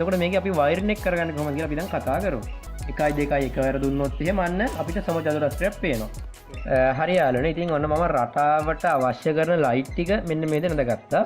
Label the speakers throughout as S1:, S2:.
S1: එතකොට මේක අපි වයරින් එක කරගන්න කොහොමද කියලා අපි දැන් කතා කරමු. 1 2 1 දුන්නොත් එහෙම අන්න අපිට සමචතුරස්‍රයක් පේනවා. හරි යාළුවනේ. ඉතින් ඔන්න මම රටාවට අවශ්‍ය කරන ලයිට් ටික මෙන්න මේ දෙනද ගත්තා.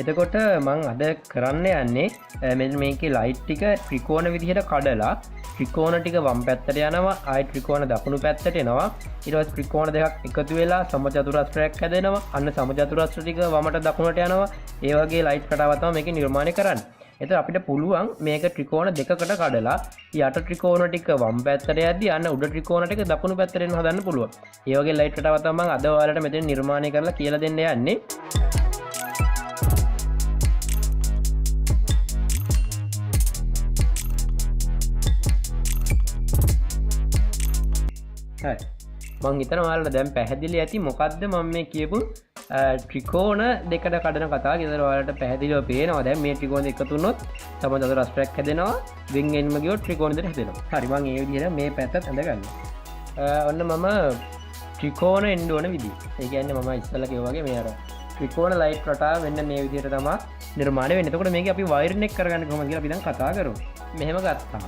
S1: එතකොට මම අද කරන්න යන්නේ මෙන්න මේකේ ලයිට් ටික ත්‍රිකෝණ විදිහට කඩලා ත්‍රිකෝණ ටික වම් පැත්තට යනවා, ආයි ත්‍රිකෝණ දකුණු පැත්තට එනවා. ඊට පස්සේ ත්‍රිකෝණ දෙකක් එකතු වෙලා සමචතුරස්‍රයක් හැදෙනවා. අන්න සමචතුරස්‍ර ටික වමට දකුණට යනවා. ඒ වගේ ලයිට් කඩාවක් තමයි මේකේ නිර්මාණය කරන්නේ. එතකොට අපිට පුළුවන් මේක ත්‍රිකෝණ දෙකකට කඩලා යට ත්‍රිකෝණ ටික වම් පැත්තට යද්දි අන්න උඩ ත්‍රිකෝණ ටික දකුණු පැත්තට එන්න හදන්න පුළුවන්. ඒ වගේ ලයිට් කඩාවක් තමයි මම අද ඔයාලට මෙතන නිර්මාණය කරලා කියලා දෙන්න යන්නේ. හරි. මං හිතනවා ඔයාලට දැන් පැහැදිලි ඇති මොකද්ද මම මේ කියපු ත්‍රිකෝණ දෙකට කඩන කතාව. ඊළඟට ඔයාලට පැහැදිලිව පේනවා දැන් මේ ත්‍රිකෝණ එකතු වුණොත් සමචතුරස්‍රයක් හැදෙනවා. වෙන්ගෙන්ම ගියොත් ත්‍රිකෝණ දෙක හැදෙනවා. හරි මම මේ විදිහට මේ පැත්තත් ඇඳගන්නවා. ඔන්න මම ත්‍රිකෝණ එන්න ඕන විදිහ. ඒ කියන්නේ මම ඉස්සෙල්ලා කිව්වා වගේ මේ අර ත්‍රිකෝණ ලයිට් රටාව වෙන්න මේ විදිහට තමයි නිර්මාණය වෙන්නේ. එතකොට මේක අපි වයරින් එක කරගන්න කොහොමද කියලා අපි දැන් කතා කරමු. මෙහෙම ගත්තා.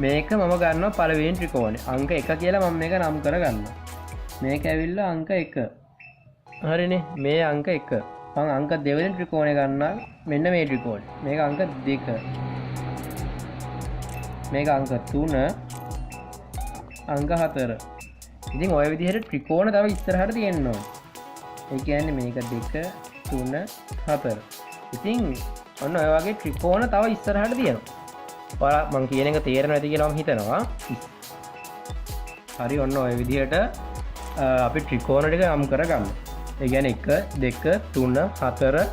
S1: මේක මම ගන්නවා පළවෙනි ත්‍රිකෝණේ. අංක 1 කියලා මම මේක නම් කරගන්නවා. මේක ඇවිල්ලා අංක 1. හරිනේ. මේ අංක 1. මම අංක 2 වෙනි ත්‍රිකෝණය ගන්නවා. මෙන්න මේ ත්‍රිකෝණය. මේක අංක 2. මේක අංක 3. අංක 4. ඉතින් ඔය විදිහට ත්‍රිකෝණ තව ඉස්සරහට තියෙන්න ඕනේ. ඒ කියන්නේ මේක 2 3 4. ඉතින් ඔන්න ඔය වගේ ත්‍රිකෝණ තව ඉස්සරහට තියෙනවා. ඔයාලා මං කියන එක තේරෙන්නේ නැති කියලා මම හිතනවා. හරි ඔන්න ඔය විදිහට අපි ත්‍රිකෝණ ටික නම් කරගන්න. ඒ කියන්නේ 1 2 3 4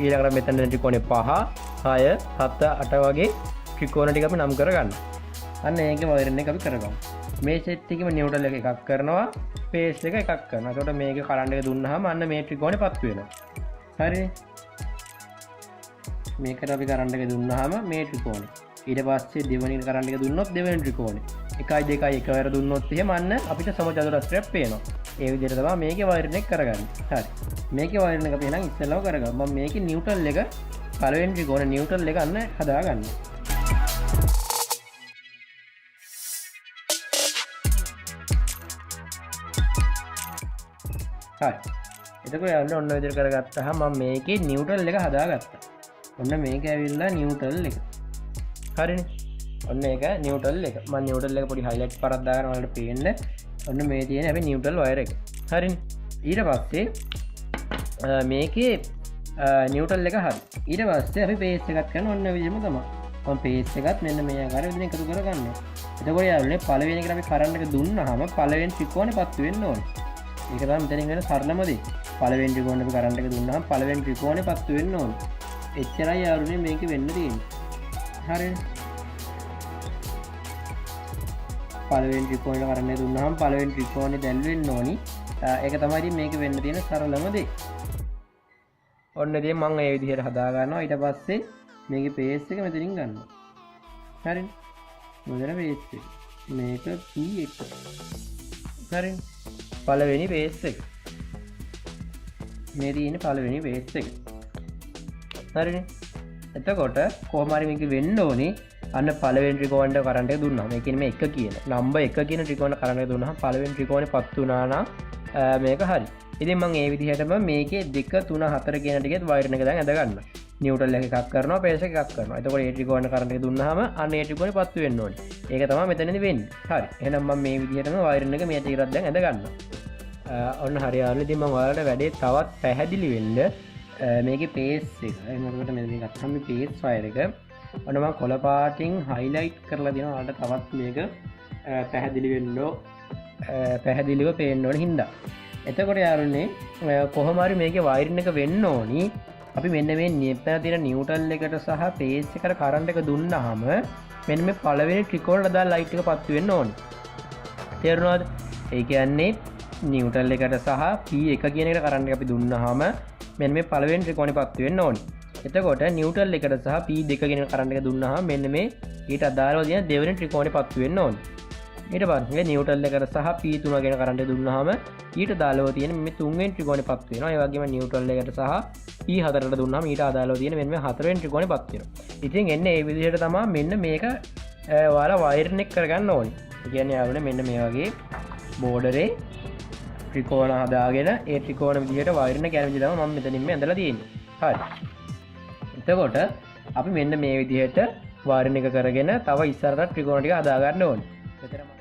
S1: ඊළඟට මෙතන ත්‍රිකෝණේ 5 6 7 8 වගේ ත්‍රිකෝණ ටික අපි නම් කරගන්න. අන්න ඒකේ වයරින් එක අපි කරගමු. මේ සෙට් එකේම නියුට්‍රල් එක එකක් කරනවා, පේස් එක එකක් කරනවා. එතකොට මේකේ කරන්ට් එක දුන්නාම අන්න මේ ත්‍රිකෝණේ පත්තු වෙනවා. හරිනේ. මේකට අපි කරන්ට් එක දුන්නාම මේ ත්‍රිකෝණේ. ඊට පස්සේ දෙවෙනි කරන්ට් එක දුන්නොත් දෙවෙනි ත්‍රිකෝණේ. 1 2 1 වර දුන්නොත් එහෙම අන්න අපිට සමචතුරස්‍රයක් පේනවා. ඒ විදිහට තමයි මේකේ වයරින් එක කරගන්නේ. හරි. මේකේ වයරින් එක අපි එහෙනම් ඉස්සෙල්ලාම කරගමු. මම මේකේ නියුට්‍රල් එක පළවෙනි ත්‍රිකෝණ නියුට්‍රල් එක අන්න හදාගන්නවා. හරි. එතකොට යන්න ඔන්න විදිහට කරගත්තාම මම මේකේ නියුට්‍රල් එක හදාගත්තා. ඔන්න මේක ඇවිල්ලා නියුට්‍රල් එක. හරිනේ. ඔන්න ඒක නියුට්‍රල් එක. මම නියුට්‍රල් එක පොඩි හයිලයිට් පරක් දාගෙන ඔයාලට පේන්න. ඔන්න මේ තියෙන අපි නියුට්‍රල් වයර් එක. හරිනේ. ඊට පස්සේ මේකේ නියුට්‍රල් එක හරි. ඊට පස්සේ අපි පේස් එකක් කරන ඔන්න විදිහම තමයි. මම පේස් එකත් මෙන්න මේ ආකාරයෙන් විදිහෙන් එකතු කරගන්නවා. එතකොට යාළුවනේ පළවෙනි එකට අපි කරන්ට් එක දුන්නාම පළවෙනි ත්‍රිකෝණේ පත්තු වෙන්න ඕනේ. ඒක තමයි මෙතනින් වෙන සරලම දේ. පළවෙනි ත්‍රිකෝණේ අපි කරන්ට් එක දුන්නාම පළවෙනි ත්‍රිකෝණේ පත්තු වෙන්න ඕනේ. එච්චරයි යාළුවනේ මේක වෙන්න තියෙන්නේ. හරිනේ. පළවෙනි ත්‍රිකෝණයට කරන්නේ දුන්නාම පළවෙනි ත්‍රිකෝණේ දැල් වෙන්න ඕනි. ඒක තමයි ඉතින් මේක වෙන්න තියෙන සරලම දේ. ඔන්න ඉතින් මම මේ විදිහට හදා ගන්නවා. ඊට පස්සේ මේකේ පේස් එක මෙතනින් ගන්නවා. හරිනේ. මොකද පේස් එක. මේක P1. හරිනේ. පළවෙනි පේස් එක. මේ තියෙන පළවෙනි පේස් එක. හරිනේ. එතකොට කොහොම හරි මේක වෙන්න ඕනේ අන්න පළවෙනි ත්‍රිකෝණයට කරන්ට් එක දුන්නාම ඒ කියන්නේ මේ 1 කියන නම්බර් 1 කියන ත්‍රිකෝණයට කරන්ට් එක දුන්නාම පළවෙනි ත්‍රිකෝණේ පත්තු වුණා නම් මේක හරි. ඉතින් මම මේ විදිහටම මේකේ 2 3 4 කියන ටිකෙත් වයරින් එක දැන් ඇද ගන්නවා. නියුට්‍රල් එක එකක් කරනවා, පේස් එක එකක් කරනවා. එතකොට මේ ත්‍රිකෝණයට කරන්ට් එක දුන්නාම අන්න ඒ ත්‍රිකෝණේ පත්තු වෙන්න ඕනේ. ඒක තමයි මෙතනදී වෙන්නේ. හරි. එහෙනම් මම මේ විදිහටම වයරින් එක මේ ටිකත් දැන් ඇද ගන්නවා. ඔන්න හරි යාළුවෝ. ඉතින් මම ඔයාලට වැඩේ තවත් පැහැදිලි වෙන්න මේකේ පේස් එක. එතකොට මෙතන ගත්තාම මේ පේස් වයර් එක ඔන්න මම කොළ පාටින් හයිලයිට් කරලා දෙනවා. ඔයාලට තවත් මේක පැහැදිලි වෙන්න පැහැදිලිව පේන්න ඕන හින්දා. එතකොට යාළුවනේ කොහොම හරි මේකේ වයරින් එක වෙන්න ඕනි. අපි මෙන්න මේ මෙතන තියෙන නියුට්‍රල් එකට සහ පේස් එකට කරන්ට් එක දුන්නාම මෙන්න මේ පළවෙනි ත්‍රිකෝණයට දාලා ලයිට් එක පත්තු වෙන්න ඕනි. තේරුණාද? ඒ කියන්නේ නියුට්‍රල් එකට සහ P1 කියන එකට කරන්ට් එක අපි දුන්නාම මෙන්න මේ පළවෙනි ත්‍රිකෝණේ පත්තු වෙන්න ඕනි. එතකොට නියුට්‍රල් එකට සහ P2 කියන කරන්ට් එක දුන්නාම මෙන්න මේ ඊට අදාළව තියෙන දෙවෙනි ත්‍රිකෝණේ පත්තු වෙන්න ඕනි. ඊට පස්සේ නියුට්‍රල් එකට සහ P3 ගැන කරන්ට් දුන්නාම ඊට දාලව තියෙන මේ තුන්වෙනි ත්‍රිකෝණෙපත් වෙනවා. ඒ වගේම නියුට්‍රල් එකට සහ P4ට දුන්නාම ඊට අදාළව තියෙන මෙන්න මේ හතරවෙනි ත්‍රිකෝණෙපත් වෙනවා. ඉතින් එන්නේ මේ විදිහට තමයි මෙන්න මේක ඔයාලා වයරින් එක කරගන්න ඕනේ. ඒ කියන්නේ යාළුවනේ මෙන්න මේ වගේ බෝඩරේ ත්‍රිකෝණ හදාගෙන ඒ ත්‍රිකෝණ විදිහට වයරින් එක යන විදිහ තමයි මම මෙතනින් මේ ඇඳලා තියෙන්නේ. හරි. එතකොට අපි මෙන්න මේ විදිහට වයරින් එක කරගෙන තව ඉස්සරහට ත්‍රිකෝණ ටික හදා ගන්න ඕනේ. මෙතන